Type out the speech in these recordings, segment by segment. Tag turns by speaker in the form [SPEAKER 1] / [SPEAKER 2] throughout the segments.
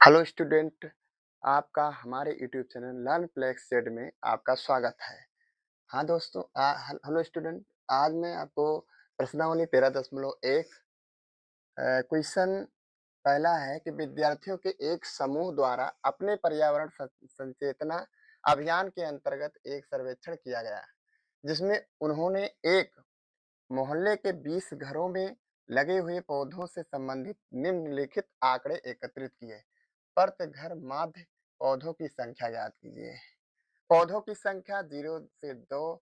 [SPEAKER 1] Hello student, आपका हमारे YouTube channel Learn Plex Z में आपका स्वागत है। हाँ दोस्तों, हेलो स्टूडेंट, आज मैं आपको प्रश्नावली 13.1 क्वेश्चन पहला है कि विद्यार्थियों के एक समूह द्वारा अपने पर्यावरण संचेतना अभियान के अंतर्गत एक सर्वेक्षण किया गया, जिसमें उन्होंने एक मोहल्ले के 20 घरों में लगे हुए पौधों से संबंधित निम्नलिखित आंकड़े एकत्रित किए। प्रति घर माध्य पौधों की संख्या ज्ञात कीजिए। पौधों की संख्या 0 से 2,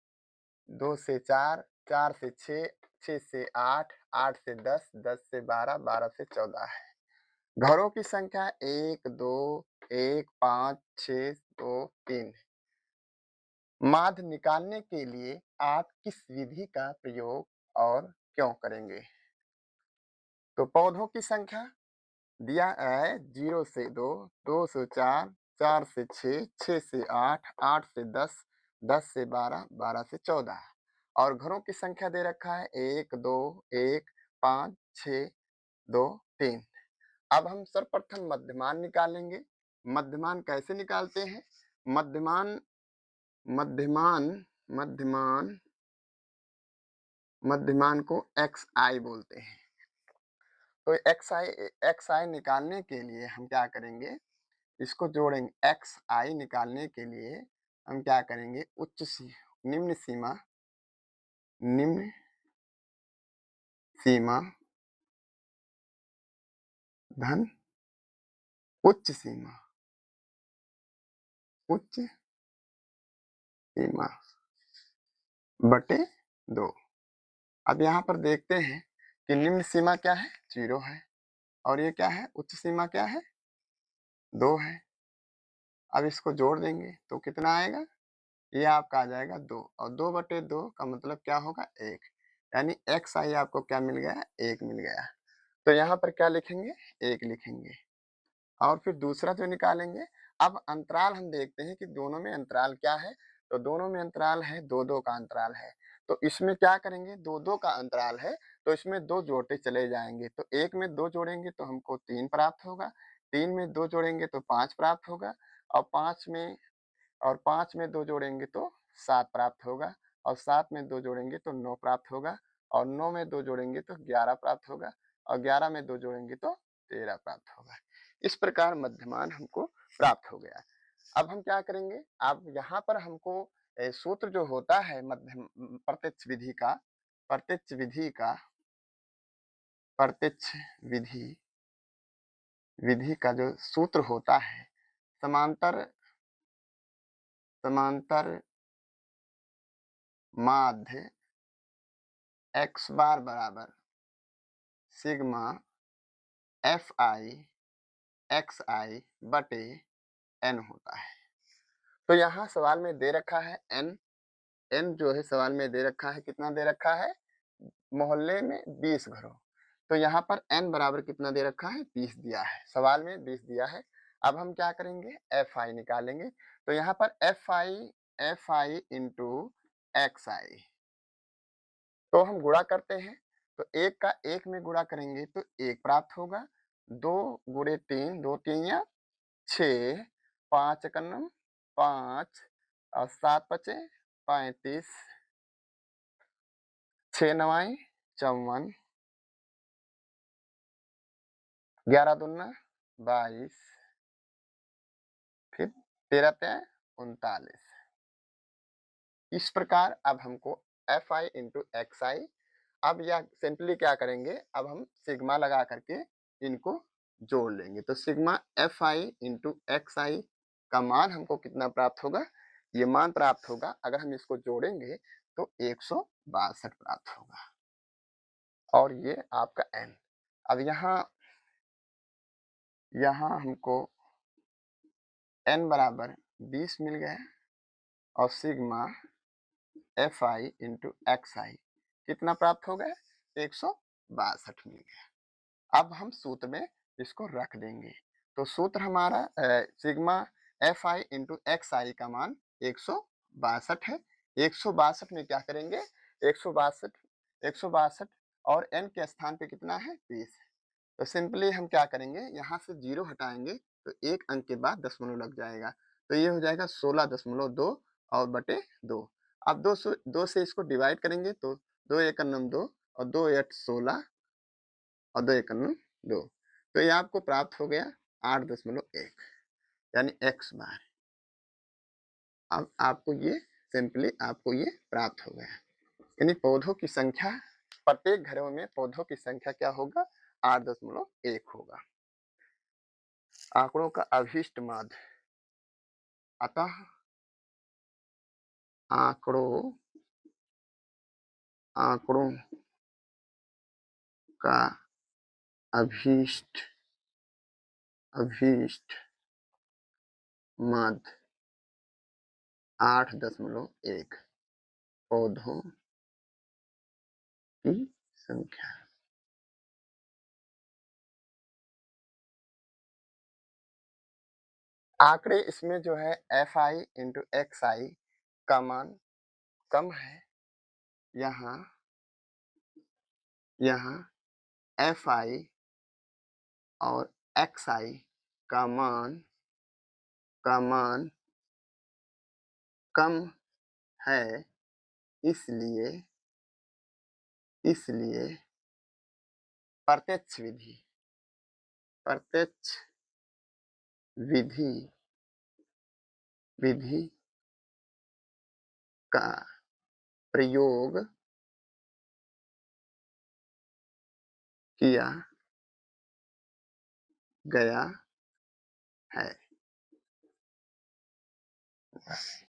[SPEAKER 1] 2 से 4, 4 से 6, 6 से 8, 8 से 10, 10 से 12, 12 से 14 है। घरों की संख्या 1, 2, 1, 5, 6, 2, 3 है। माध्य निकालने के लिए आप किस विधि का प्रयोग और क्यों करेंगे? तो पौधों की संख्या दिया है 0 से 2, 2 से 4, 4 से 6, 6 से 8, 8 से 10, 10 से 12, 12 से 14 और घरों की संख्या दे रखा है 1, 2, 1, 5, 6, 2, 3। अब हम सर्वप्रथम मध्यमान निकालेंगे। मध्यमान कैसे निकालते हैं? मध्यमान मध्यमान मध्यमान मध्यमान को xi बोलते हैं। तो xi निकालने के लिए हम क्या करेंगे? इसको जोड़ेंगे। एक्स आई निकालने के लिए हम क्या करेंगे? निम्न सीमा निम्न सीमा धन उच्च सीमा उच्च सीमा बटे 2। अब यहाँ पर देखते हैं कि निम्न सीमा क्या है? 0 है और ये क्या है? उच्च सीमा क्या है? 2 है। अब इसको जोड़ देंगे तो कितना आएगा? ये आपका आ जाएगा 2 और 2 बटे 2 का मतलब क्या होगा? 1। यानी एक्स आई आपको क्या मिल गया? 1 मिल गया। तो यहाँ पर क्या लिखेंगे? 1 लिखेंगे और फिर दूसरा जो निकालेंगे। अब अंतराल हम देखते हैं कि दोनों में अंतराल क्या है? तो दोनों में अंतराल है 2-2 का अंतराल है। तो इसमें क्या करेंगे? 2-2 का अंतराल है तो इसमें 2 जोड़ते चले जाएंगे। तो 1 में 2 जोड़ेंगे तो हमको 3 प्राप्त होगा, 3 में 2 जोड़ेंगे तो 5 प्राप्त होगा और 5 में 2 जोड़ेंगे तो 7 प्राप्त होगा और 7 में 2 जोड़ेंगे तो 9 प्राप्त होगा और 9 में 2 जोड़ेंगे तो 11 प्राप्त होगा और 11 में 2 जोड़ेंगे तो 13 प्राप्त होगा। इस प्रकार मध्यमान हमको प्राप्त हो गया। अब हम क्या करेंगे? अब यहाँ पर हमको सूत्र जो होता है प्रत्यक्ष विधि का प्रत्यक्ष विधि का प्रत्यक्ष विधि विधि का जो सूत्र होता है, समांतर समांतर माध्य x बार बराबर सिग्मा एफ आई एक्स आई बटे एन होता है। तो यहाँ सवाल में दे रखा है एन। एन जो है सवाल में दे रखा है, कितना दे रखा है? मोहल्ले में 20 घरों। तो यहाँ पर एन बराबर कितना दे रखा है? 20 दिया है। सवाल में 20 दिया है। अब हम क्या करेंगे? एफ आई निकालेंगे। तो यहाँ पर एफ आई इंटू एक्स आई, तो हम गुणा करते हैं। तो 1 का 1 में गुणा करेंगे तो 1 प्राप्त होगा। 2 गुणे 3, 2 3 या 6, 5 एकम 5 और 7 पचे 35, 6 नवाई 54, 11 दूना 22, फिर 13 तिया 39। इस प्रकार अब हमको एफ आई इंटू एक्स आई, अब यह सिंपली क्या करेंगे? अब हम सिग्मा लगा करके इनको जोड़ लेंगे। तो sigma f i into x i का मान हमको कितना प्राप्त होगा? ये मान प्राप्त होगा, अगर हम इसको जोड़ेंगे तो 162 प्राप्त होगा और ये आपका एन। अब यहाँ यहाँ हमको एन बराबर 20 मिल गया और sigma f i into x i कितना प्राप्त हो गया? 162 मिल गया। अब हम सूत्र में इसको रख देंगे। तो सूत्र हमारा sigma f i into x i का मान 162 है। 162 में क्या करेंगे? 162 और n के स्थान पे कितना है? 20। तो सिंपली हम क्या करेंगे? यहाँ से 0 हटाएंगे तो 1 अंक के बाद दशमलव लग जाएगा। तो ये हो जाएगा 16.2 और बटे 2। अब 2 से इसको डिवाइड करेंगे तो 2 एकम 2 और 2 8 16 और 2 एकम 2। तो ये आपको प्राप्त हो गया 8.1 यानी x बार। अब आपको ये सिंपली आपको ये प्राप्त हो गया। यानी पौधों की संख्या प्रत्येक घरों में पौधों की संख्या क्या होगा 8.1 होगा। आंकड़ों का अभीष्ट माध्य अतः आंकड़ों आंकड़ों का अभीष्ट अभीष्ट माध्य 8.1 पौधों की संख्या। आंकड़े इसमें जो है fi इंटू xi का मान कम है। यहाँ यहाँ fi और xi का मान कम है, इसलिए इसलिए प्रत्यक्ष विधि विधि का प्रयोग किया गया है।